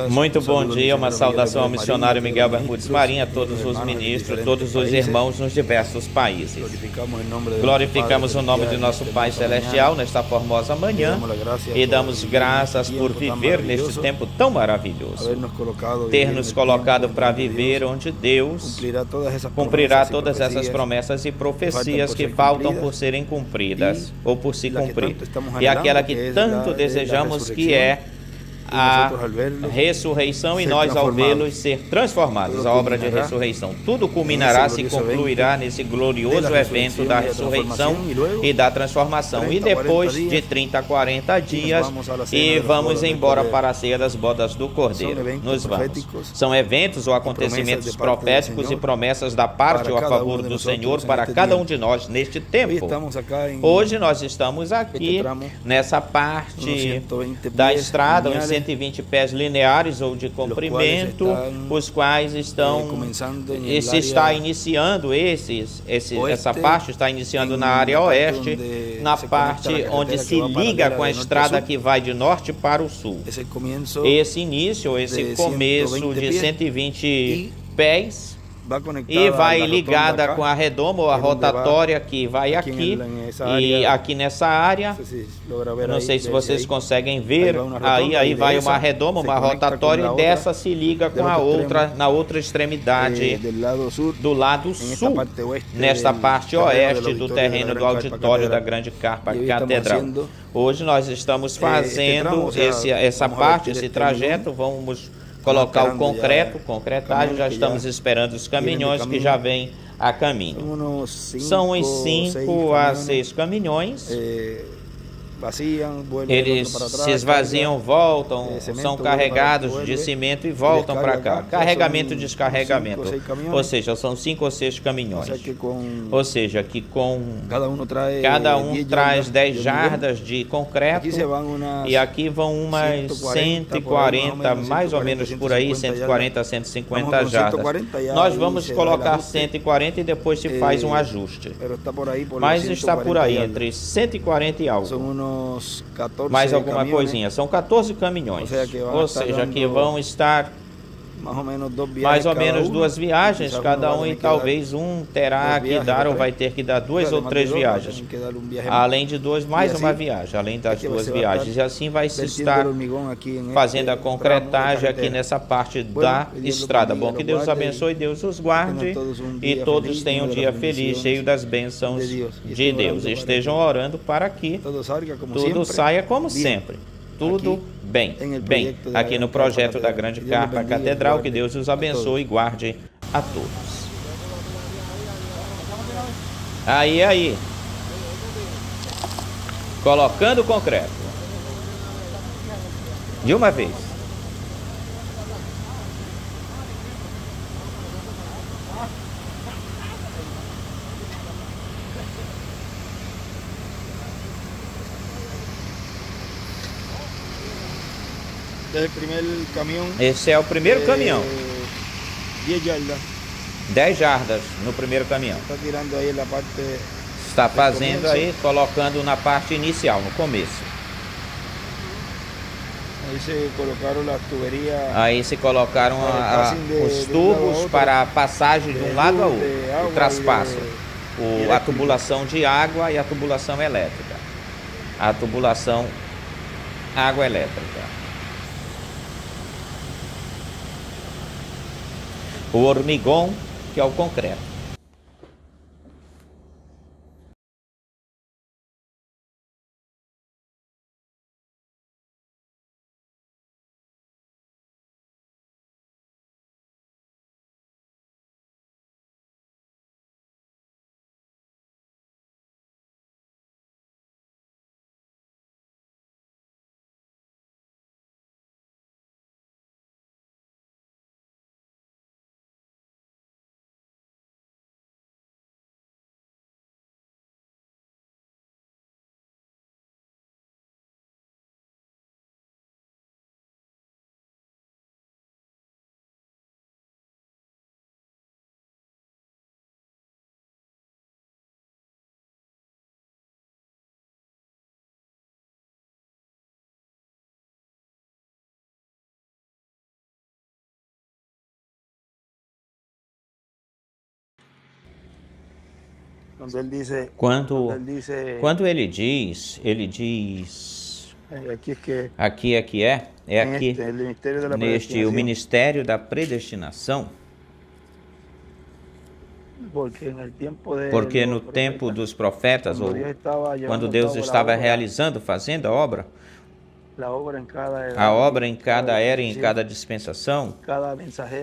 Muito bom dia, uma saudação ao missionário Miguel Bermudes Marinho, a todos os ministros, todos os irmãos nos diversos países. Glorificamos o nome de nosso Pai Celestial nesta formosa manhã e damos graças por viver neste tempo tão maravilhoso. Ter nos colocado para viver onde Deus cumprirá todas essas promessas e profecias que faltam por serem cumpridas ou por se cumprir. E aquela que tanto desejamos, que é a ressurreição, e nós, ao vê-los, ser transformados, a obra de ressurreição. Tudo culminará, se concluirá nesse glorioso evento da ressurreição e da transformação. E depois de 30 a 40 dias, e vamos embora para a ceia das bodas do Cordeiro. Nos vamos. São eventos ou acontecimentos proféticos e promessas da parte ou a favor do Senhor para cada um de nós neste tempo. Hoje nós estamos aqui nessa parte da estrada, uns 120 pés lineares ou de comprimento, os quais se está iniciando essa parte está iniciando na área oeste, na parte onde se liga com a estrada que vai de norte para o sul. Esse início, esse começo de 120 pés, e vai ligada com a redoma ou a rotatória que vai aqui e aqui nessa área. Eu não sei se vocês conseguem ver, aí vai uma redoma, uma rotatória, e dessa se liga com a outra, na outra extremidade do lado sul, nesta parte oeste do terreno do auditório da Grande Carpa Catedral. Hoje nós estamos fazendo essa parte, esse trajeto. Vamos colocar o concreto, concretagem. Já estamos esperando os caminhões que já vêm a caminho. São uns 5 a 6 caminhões. Eles se esvaziam, voltam, são carregados de cimento e voltam para cá. Carregamento e descarregamento. Ou seja, são 5 ou 6 caminhões. Ou seja, que cada um traz 10 jardas de concreto, e aqui vão umas 140, mais ou menos por aí, 140 a 150 jardas. Nós vamos colocar 140 e depois se faz um ajuste. Mas está por aí, entre 140 e algo. Mais alguma coisinha. São 14 caminhões. Ou seja, que vão estar mais ou menos 2 viagens cada um, e talvez um terá que dar ou vai ter que dar 2 ou 3 viagens. Além de 2, mais uma viagem, além das 2 viagens. E assim vai se estar fazendo a concretagem aqui nessa parte da estrada. Bom, que Deus abençoe, Deus os guarde e todos tenham um dia feliz, cheio das bênçãos de Deus. Estejam orando para que tudo saia como sempre. Tudo bem, aqui no projeto da Grande Carpa Catedral. Que Deus os abençoe e guarde a todos. Aí. Colocando o concreto. De uma vez. Esse é o primeiro caminhão. 10 jardas no primeiro caminhão. Está fazendo aí, colocando na parte inicial, no começo. Aí se colocaram os tubos para a passagem de um lado ao outro, o traspasso, a tubulação de água e a tubulação elétrica. A tubulação água elétrica. O hormigão, que é o concreto. Quando ele diz, aqui é que é aqui, neste, o ministério da predestinação, porque no tempo dos profetas, ou quando Deus estava realizando, fazendo a obra em cada era e em cada dispensação,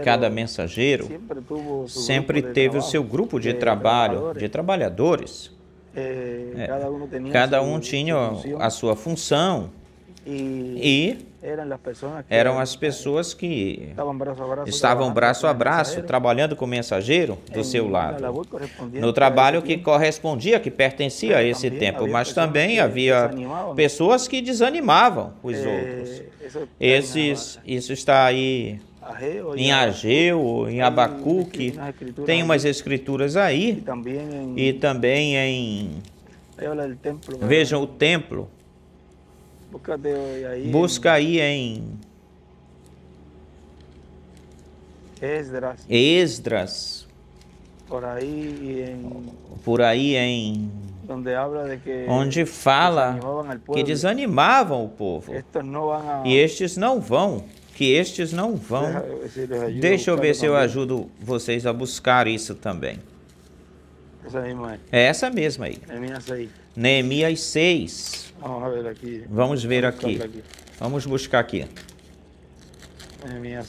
cada mensageiro sempre teve o seu grupo de trabalho, de trabalhadores. Cada um tinha a sua função e eram as pessoas que estavam braço a braço, trabalhando com o mensageiro do seu lado, no trabalho que correspondia, que pertencia a esse tempo, mas também havia pessoas que desanimavam os outros. Isso está aí em Ageu, em Abacuque, tem umas escrituras aí, e também em... Vejam o templo. Busca aí em Esdras, por aí em onde fala que desanimavam o povo, e estes não vão, Deixa eu ver se eu ajudo vocês a buscar isso também. É essa mesma aí. Neemias 6. Vamos ver aqui. Vamos buscar aqui. Neemias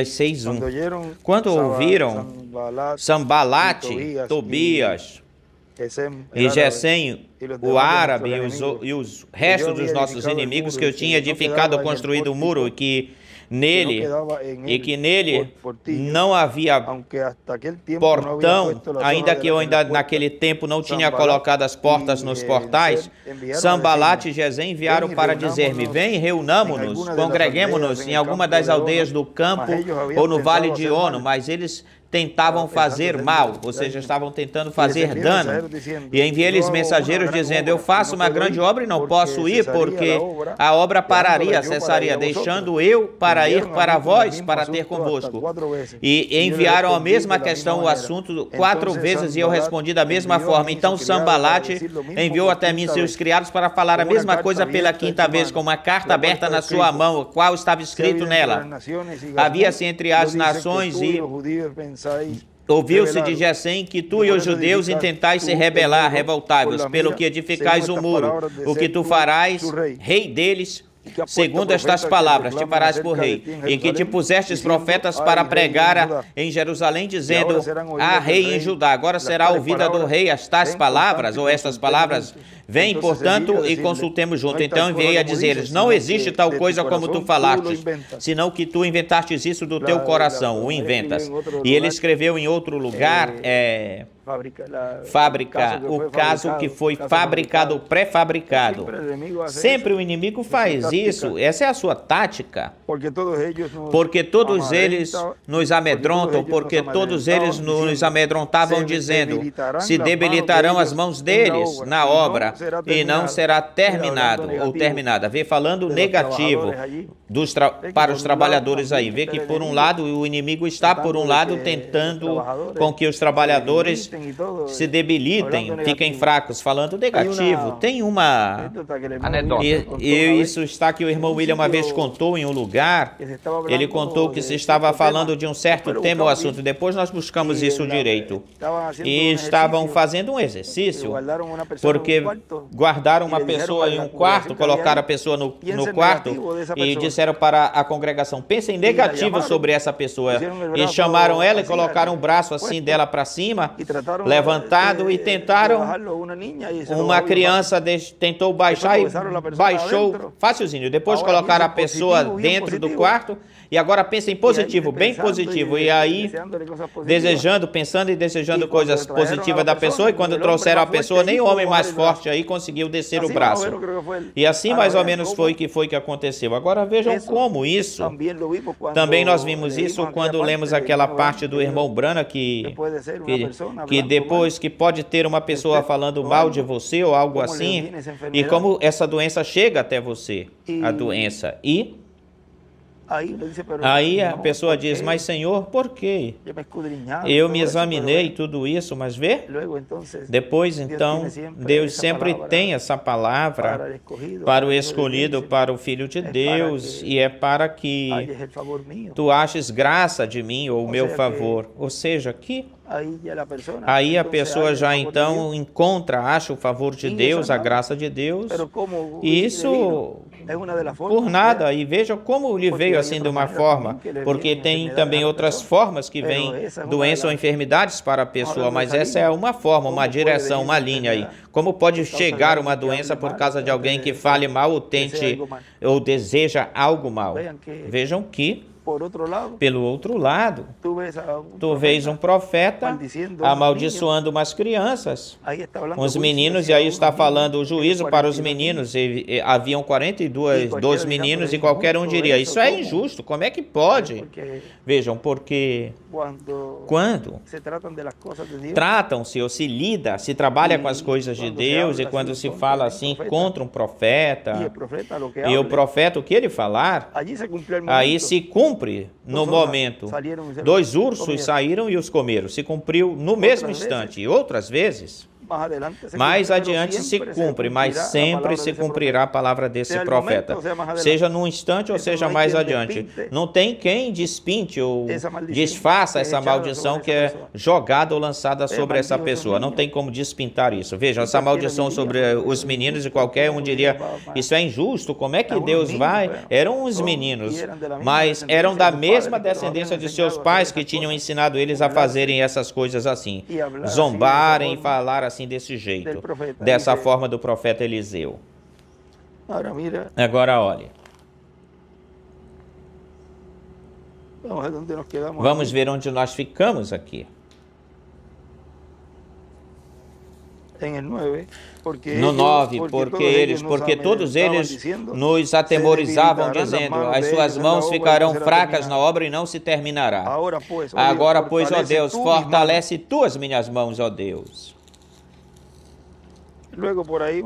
6:1. Quando ouviram Sambalate, Tobias e Gesem, o árabe e os restos dos nossos inimigos, que eu tinha edificado ou construído o muro, e que nele não havia portão, ainda que eu naquele tempo não tinha colocado as portas nos portais, Sambalate e Gesem enviaram para dizer-me: vem, reunamo-nos, congreguemo-nos em alguma das aldeias do campo ou no vale de Ono, mas eles tentavam fazer mal, ou seja, estavam tentando fazer dano. E enviei-lhes mensageiros dizendo: eu faço uma grande obra e não posso ir, porque a obra pararia, cessaria, deixando eu para ir para vós, para ter convosco. E enviaram a mesma questão, o assunto, 4 vezes, e eu respondi da mesma forma. Então Sambalate enviou até mim seus criados para falar a mesma coisa pela 5ª vez, com uma carta aberta na sua mão, o qual estava escrito nela: havia-se entre as nações e ouviu-se de Gesem que tu e os judeus intentais se rebelar, revoltai-vos, pelo que edificais o muro, o que tu farás, rei deles, segundo estas palavras, te farás por rei, e que te pusestes profetas para pregar em Jerusalém, dizendo: há rei em Judá. Agora será ouvida do rei estas palavras, ou estas palavras: vem, portanto, e consultemos junto. Então enviei a dizer-lhes: não existe tal coisa como tu falastes, senão que tu inventastes isso do teu coração, o inventas. E ele escreveu em outro lugar, o caso que foi fabricado, pré-fabricado. Sempre o inimigo faz isso, essa é a sua tática. Porque todos eles nos amedrontam, porque todos eles nos amedrontavam dizendo: se debilitarão as mãos deles na obra, e não será terminado ou terminada. Vê falando negativo para os trabalhadores aí. Vê que por um lado o inimigo está por um lado tentando com que os trabalhadores se debilitem, fiquem fracos, falando negativo. Tem uma anedota. E isso está que o irmão William uma vez contou em um lugar. Ele contou que se estava falando de um certo tema ou assunto. Depois nós buscamos isso direito. E estavam fazendo um exercício, porque guardaram uma pessoa em um quarto, colocaram a pessoa no quarto e disseram para a congregação: pensem negativo sobre essa pessoa. E chamaram ela e colocaram o braço assim dela para cima, levantado, e tentaram. Uma criança tentou baixar e baixou facilzinho. Depois colocaram a pessoa dentro do quarto. E agora pensem positivo, bem positivo. E aí, pensando e desejando coisas positivas da pessoa. E quando trouxeram a pessoa, nem o homem mais forte aí conseguiu descer o braço. E assim mais ou menos foi que aconteceu. Agora vejam como isso. Também nós vimos isso quando lemos aquela parte do irmão Brana que depois que pode ter uma pessoa falando mal de você ou algo assim. E como essa doença chega até você, a doença. Aí a pessoa diz, mas Senhor, por quê? Eu me examinei tudo isso, mas vê? Depois, então, Deus sempre tem essa palavra para o escolhido, para o Filho de Deus, e é para que tu aches graça de mim ou o meu favor. Ou seja, que aí a pessoa já então acha o favor de Deus, a graça de Deus, e isso por nada. E veja como lhe veio assim de uma forma, porque tem também outras formas que vêm doenças ou enfermidades para a pessoa, mas essa é uma forma, uma direção, uma linha aí. Como pode chegar uma doença por causa de alguém que fale mal ou tente ou deseja algo mal? Vejam que pelo outro lado, tu vês um profeta amaldiçoando umas crianças, uns meninos, e aí está falando o juízo para os meninos. E haviam 42 meninos e qualquer um diria, isso é injusto, como é que pode? Vejam, porque quando tratam-se ou se lida, se trabalha com as coisas de Deus, e quando se fala assim contra um profeta, e o profeta, o que ele falar, aí se cumpre no momento. 2 ursos saíram e os comeram. Se cumpriu no mesmo instante. E outras vezes, mais adiante se cumpre, mas sempre se cumprirá a palavra desse profeta. Seja num instante ou seja mais adiante. Não tem quem despinte ou desfaça essa maldição que é jogada ou lançada sobre essa pessoa. Não tem como despintar isso. Vejam, essa maldição sobre os meninos, e qualquer um diria, isso é injusto, como é que Deus vai? Eram os meninos, mas eram da mesma descendência de seus pais que tinham ensinado eles a fazerem essas coisas assim. Zombarem e falar assim desse jeito, dessa forma do profeta Eliseu. Agora olhe. Vamos ver onde nós ficamos aqui. No 9, porque todos eles nos atemorizavam, dizendo, as suas mãos ficarão fracas na obra e não se terminará. Agora, pois, ó Deus, fortalece tu as minhas mãos, ó Deus.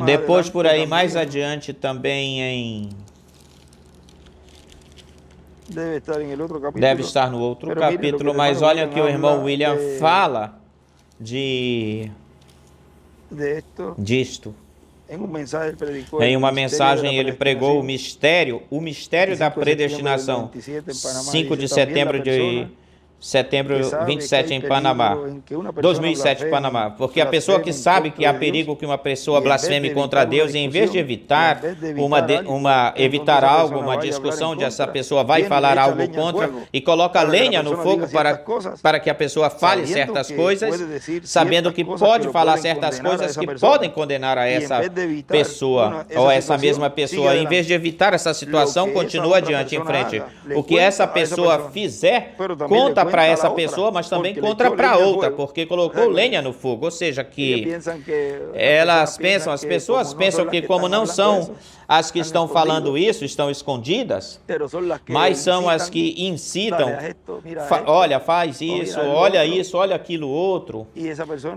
Depois, por aí, mais adiante, também deve estar no outro capítulo, mas olha que o irmão William fala disto. Em uma mensagem ele pregou o mistério da predestinação, 5 de setembro de 27 em Panamá, 2007 em Panamá, porque a pessoa que sabe que há perigo que uma pessoa blasfeme contra Deus, e em vez de evitar evitar algo, uma discussão onde essa pessoa vai falar algo contra, e coloca lenha no fogo para que a pessoa fale certas coisas, sabendo que pode falar certas coisas que podem condenar a essa pessoa, ou essa mesma pessoa, em vez de evitar essa situação, continua adiante em frente. O que essa pessoa fizer, conta para essa pessoa, mas também contra para outra, porque colocou lenha no fogo. Ou seja, que as pessoas pensam que como não são as que estão falando isso, estão escondidas, mas são as que incitam, olha, faz isso, olha aquilo outro,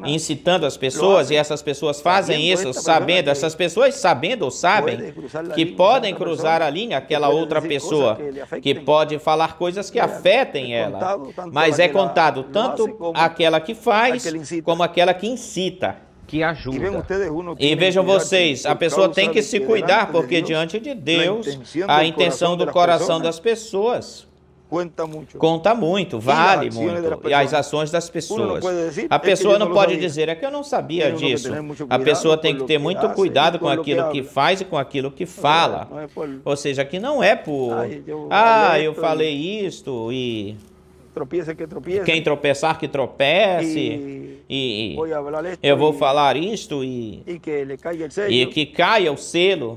incitando as pessoas, e essas pessoas fazem isso sabendo, essas pessoas sabendo ou sabem que podem cruzar a linha aquela outra pessoa, que pode falar coisas que afetem ela, mas é contado tanto aquela que faz, como aquela que incita, que ajuda. E vejam vocês, a pessoa tem que se cuidar, porque diante de Deus, a intenção do coração das pessoas conta muito, vale muito, e as ações das pessoas. A pessoa não pode dizer, é que eu não sabia disso. A pessoa tem que ter muito cuidado com aquilo que faz e com aquilo que fala. Ou seja, que não é por, eu falei isto e... Quem tropeçar que tropece, e eu vou falar isto e que caia o selo,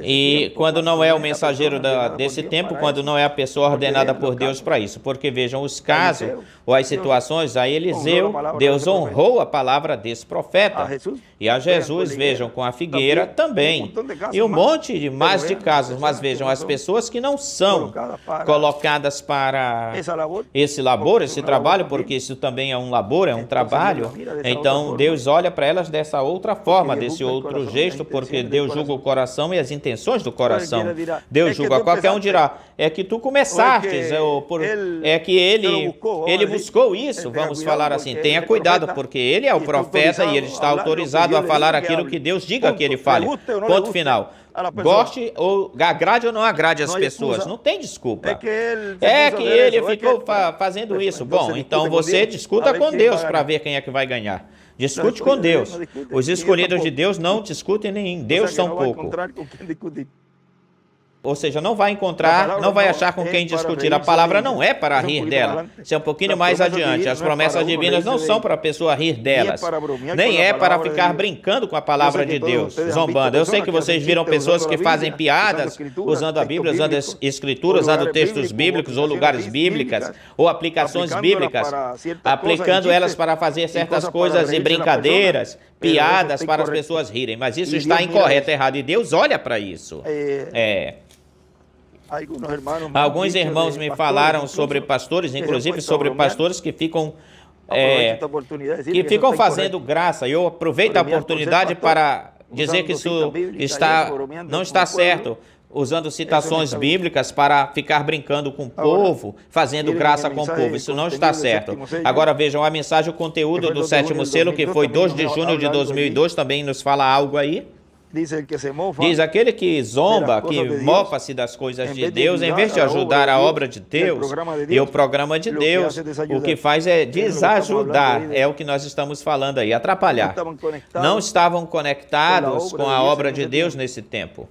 e quando não é o mensageiro desse tempo, quando não é a pessoa ordenada por Deus para isso, porque vejam os casos ou as situações, a Eliseu, Deus honrou a palavra desse profeta, e a Jesus, vejam, com a figueira também, e um monte de mais de casos, mas vejam, as pessoas que não são colocadas para esse labor, esse trabalho, porque isso também é um labor, labor, é um trabalho. Então Deus olha para elas dessa outra forma, desse outro gesto, porque Deus julga o coração e as intenções do coração. Deus julga. Qualquer um dirá, é que tu começastes, é que ele buscou isso, vamos falar assim. Tenha cuidado, porque ele é o profeta e ele está autorizado a falar aquilo que Deus diga que ele fale. Ponto final. Goste ou agrade ou não agrade as pessoas, não tem desculpa. É que ele ficou fazendo isso. Bom, então você discuta com Deus para ver quem é que vai ganhar. Discute com Deus. Os escolhidos de Deus não discutem nem Deus tampouco. Ou seja, não vai encontrar, não vai achar com quem discutir. A palavra não é para rir dela. Isso é um pouquinho mais adiante. As promessas divinas não são para a pessoa rir delas. Nem é para ficar brincando com a palavra de Deus, zombando. Eu sei que vocês viram pessoas que fazem piadas usando a Bíblia, usando as escrituras, usando textos bíblicos ou lugares bíblicas, ou aplicações bíblicas, aplicando elas para fazer certas coisas e brincadeiras, piadas para as pessoas rirem. Mas isso está incorreto, errado. E Deus olha para isso. Alguns irmãos me falaram sobre pastores, inclusive sobre pastores que ficam fazendo graça. E eu aproveito a oportunidade para dizer que isso não está certo, usando citações bíblicas para ficar brincando com o povo, fazendo graça com o povo. Isso não está certo. Agora vejam, a mensagem, o conteúdo do 7º selo, que foi 2 de junho de 2002, também nos fala algo aí. Diz aquele que zomba, que mofa-se das coisas de Deus, em vez de ajudar a obra de Deus e o programa de Deus, o que faz é desajudar. É o que nós estamos falando aí, atrapalhar. Não estavam conectados com a obra de Deus nesse tempo.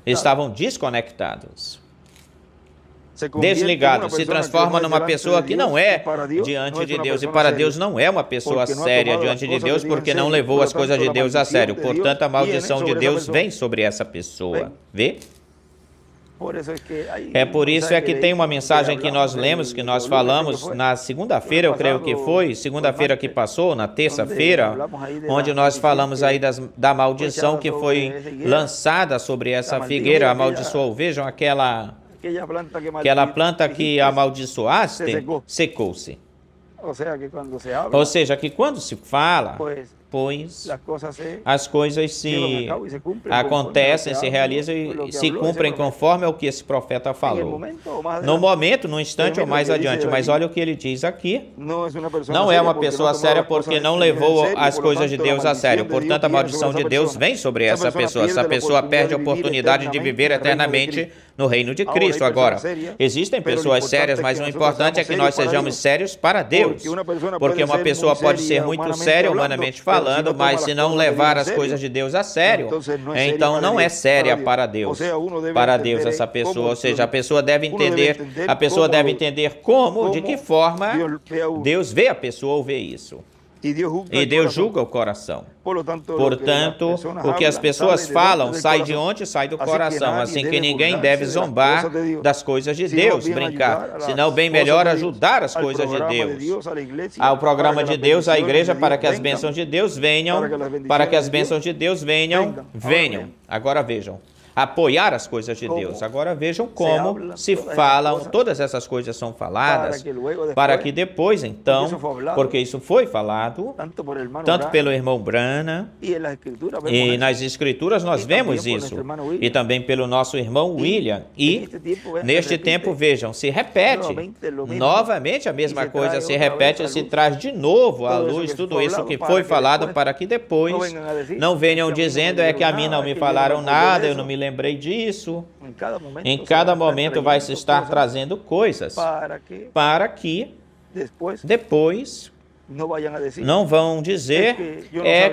Estavam desconectados. Desligado, se transforma numa pessoa que não é diante de Deus, e para Deus não é uma pessoa séria diante de Deus, porque não levou as coisas de Deus a sério. Portanto, a maldição de Deus vem sobre essa pessoa. Vê? É por isso que tem uma mensagem que nós lemos, que nós falamos na segunda-feira, eu creio que foi, segunda-feira que passou, na terça-feira, onde nós falamos aí da maldição que foi lançada sobre essa figueira, amaldiçoou. Vejam aquela planta que amaldiçoaste, secou-se. Ou seja, que quando se fala, pois as coisas se acontecem, se realizam e se cumprem conforme o que esse profeta falou. No momento, no instante ou mais adiante. Mas olha o que ele diz aqui. Não é uma pessoa séria porque não levou as coisas de Deus a sério. Portanto, a maldição de Deus vem sobre essa pessoa. Essa pessoa perde a oportunidade de viver eternamente no reino de Cristo. Agora, existem pessoas sérias, mas o importante é que nós sejamos sérios para Deus. Porque uma pessoa pode ser muito séria, humanamente falando, mas se não levar as coisas de Deus a sério, então não é séria para Deus. Para Deus essa pessoa, ou seja, a pessoa deve entender como, de que forma Deus vê a pessoa ou vê isso. E Deus julga o coração. Portanto, o que as pessoas falam sai de onde? Sai do coração. Assim que ninguém deve zombar das coisas de Deus, brincar. Senão, bem melhor ajudar as coisas de Deus. Ao programa de Deus, à igreja, para que as bênçãos de Deus venham. Para que as bênçãos de Deus venham. Agora vejam. Apoiar as coisas de Deus. Agora vejam como se falam, todas essas coisas são faladas, para que depois, então, porque isso foi falado, tanto pelo irmão Brana, e nas Escrituras nós vemos isso, e também pelo nosso irmão William, e neste tempo, vejam, se repete, novamente a mesma coisa se repete, se traz de novo à luz tudo isso que foi falado, para que depois não venham dizendo é que a mim não me falaram nada, eu não me lembrei disso. Em cada momento vai se estar trazendo coisas para que depois não vão dizer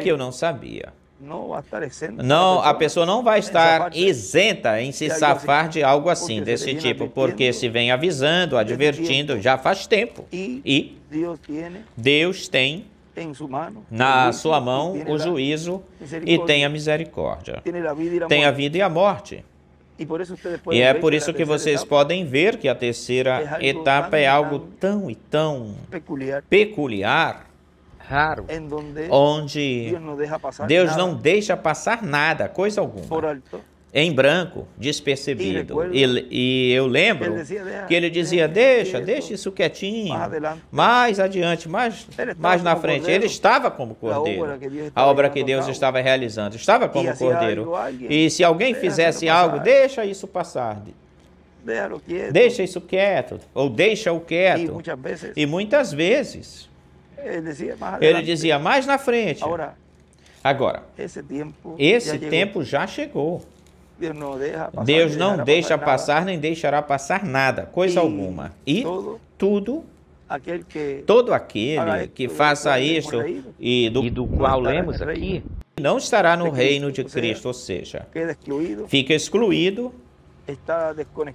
que eu não sabia. Não, a pessoa não vai estar isenta em se safar de algo assim, desse tipo, porque se vem avisando, advertindo já faz tempo. E Deus tem na sua mão o juízo e tem a misericórdia. Tem a vida e a morte. E é por isso que vocês podem ver que a terceira etapa é algo tão e tão peculiar, raro, onde Deus não deixa passar nada, coisa alguma, em branco, despercebido. E eu lembro que ele dizia, deixa isso quietinho, mais adiante, mais na frente. Ele estava como cordeiro. A obra que Deus estava realizando estava como cordeiro. E se alguém fizesse algo, deixa isso passar. Deixa isso quieto, ou deixa-o quieto. E muitas vezes ele dizia mais na frente. Agora, esse tempo já chegou. Deus não deixa passar, nem deixará passar nada, coisa alguma. E todo aquele que faça isto, e do qual lemos aqui, não estará no reino de Cristo, ou seja, fica excluído,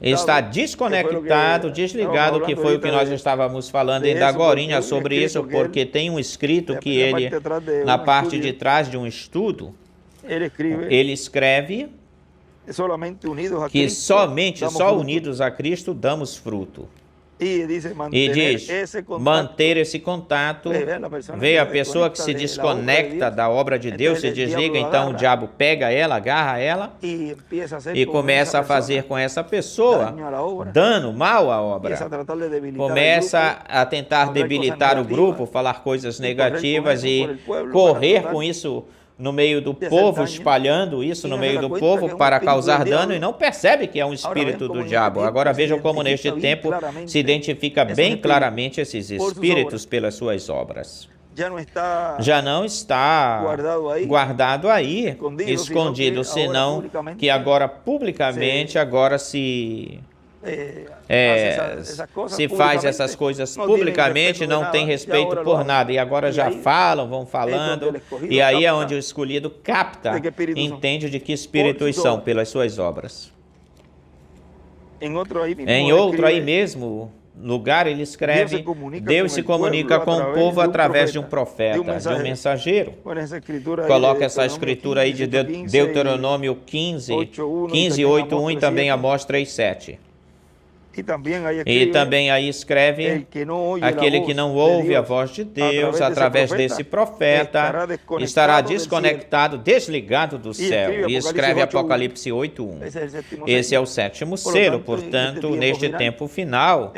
está desconectado, desligado, que foi o que nós estávamos falando ainda agorinha sobre isso, porque tem um escrito que ele, na parte de trás de um estudo, ele escreve que somente só unidos a Cristo damos fruto. E diz, manter esse contato. Vê a pessoa que se desconecta da obra de Deus, se desliga, então o diabo pega ela, agarra ela e começa a fazer com essa pessoa dano, mal à obra. Começa a tentar debilitar o grupo, falar coisas negativas e correr com isso no meio do povo, espalhando isso no meio do povo para causar dano, e não percebe que é um espírito do diabo. Agora vejam como neste tempo se identifica bem claramente esses espíritos pelas suas obras. Já não está guardado aí, escondido, senão que agora publicamente, agora se faz essas coisas publicamente, não tem respeito por nada, e agora já falam, vão falando, e aí é onde o escolhido capta, entende de que espíritos são pelas suas obras. Em outro aí mesmo lugar ele escreve, Deus se comunica com o povo através de um profeta, de um mensageiro. Coloca essa escritura aí de Deuteronômio 15, 8:1 e também Amós 3:7. E também aí escreve, aquele que não ouve a voz de Deus através desse profeta estará desconectado, desligado do céu. E escreve Apocalipse 8:1. Esse é o sétimo selo, portanto, neste tempo final,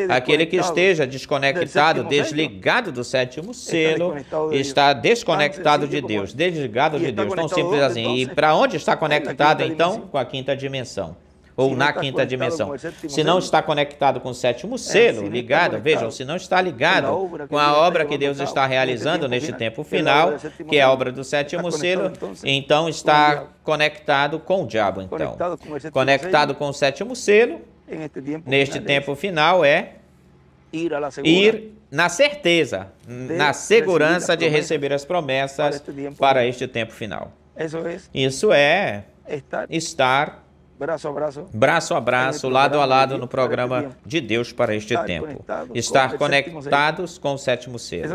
aquele que esteja desconectado, desligado do sétimo selo, está desconectado de Deus, desligado de Deus, tão simples assim. E para onde está conectado, então? Com a quinta dimensão. Ou na quinta dimensão. Se não está conectado com o sétimo selo, ligado, vejam, se não está ligado com a obra que Deus está realizando neste tempo final, que é a obra do sétimo selo, então está conectado com o diabo, então. Conectado com o sétimo selo, neste tempo final, é ir na certeza, na segurança de receber as promessas para este tempo final. Isso é estar braço a braço, lado a lado no programa de Deus para este tempo. Estar conectados com o sétimo selo.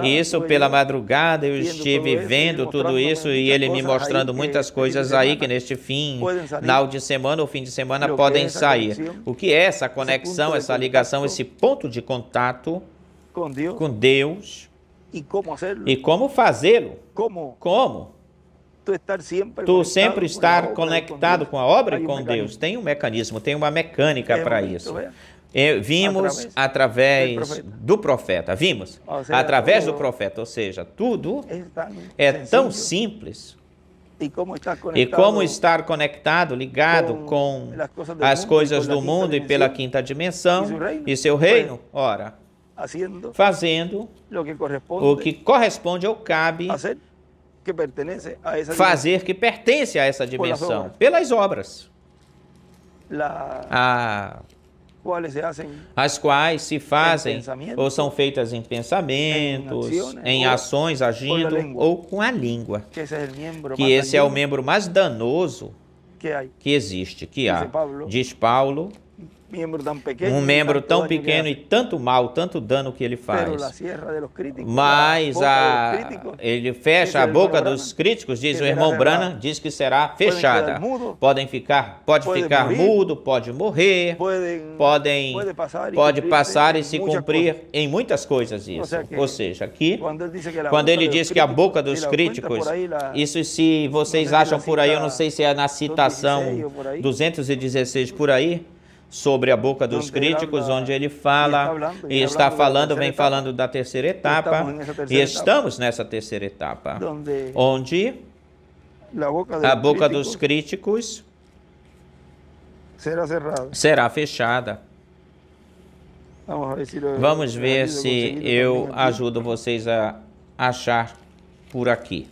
Isso pela madrugada eu estive vendo tudo isso e ele me mostrando muitas coisas aí que neste final de semana ou fim de semana podem sair. O que é essa conexão, essa ligação, esse ponto de contato com Deus e como fazê-lo? Como? Tu sempre estar conectado com a obra e com Deus. Tem um mecanismo, tem uma mecânica para isso. Vimos através do profeta. Vimos através do profeta. Ou seja, tudo é tão simples. E como estar conectado, ligado com as coisas do mundo e pela quinta dimensão e seu reino? Ora, fazendo o que corresponde ou cabe fazer que pertence a essa dimensão, pelas obras, as quais se fazem ou são feitas em pensamentos, em ações, agindo ou com a língua, que esse é o membro mais danoso que existe, que há. Diz Paulo, Um membro tão pequeno e tanto mal, tanto dano que ele faz. Mas ele fecha a boca dos críticos, diz o irmão Branham, diz que será fechada. Pode ficar mudo, pode morrer, pode passar e se cumprir em muitas coisas isso. Ou seja, aqui, quando ele diz que a boca dos críticos, isso se vocês acham por aí, eu não sei se é na citação 216 por aí, sobre a boca dos críticos, onde ele fala e está falando, vem falando da terceira etapa, e estamos nessa terceira etapa, onde a boca dos críticos será fechada. Vamos ver se eu ajudo vocês a achar por aqui.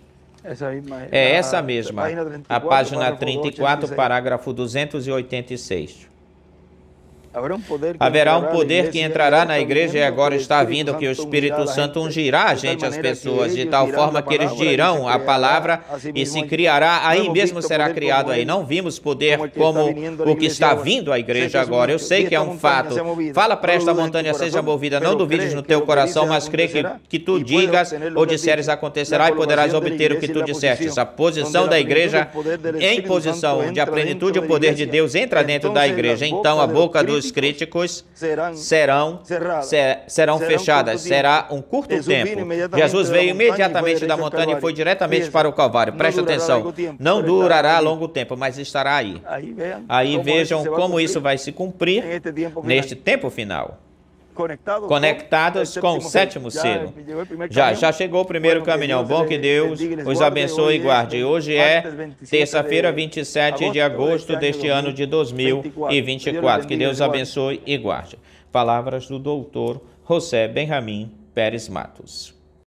É essa mesma, a página 34, parágrafo 286. Haverá um poder que entrará na igreja e agora está vindo, que o Espírito Santo ungirá a gente, as pessoas, de tal forma que eles dirão a palavra e se criará, aí mesmo será criado aí. Não vimos poder como o que está vindo à igreja agora. Eu sei que é um fato. Fala para esta montanha, seja movida. Não duvides no teu coração, mas crê que tu digas ou disseres acontecerá e poderás obter o que tu dissestes. A posição da igreja, em posição de a plenitude e o poder de Deus entra dentro da igreja. Então a boca dos críticos serão fechadas, será um curto tempo. Jesus veio imediatamente da montanha e foi diretamente para o Calvário. Preste atenção, não durará longo tempo, mas estará aí. Aí vejam como isso vai se cumprir neste tempo final. Conectados com o sétimo selo. Já chegou o primeiro caminhão. Bom, que Deus os abençoe e guarde. Hoje é terça-feira, 27 de agosto deste ano de 2024. Que Deus abençoe e guarde. Palavras do doutor José Benjamin Pérez Matos.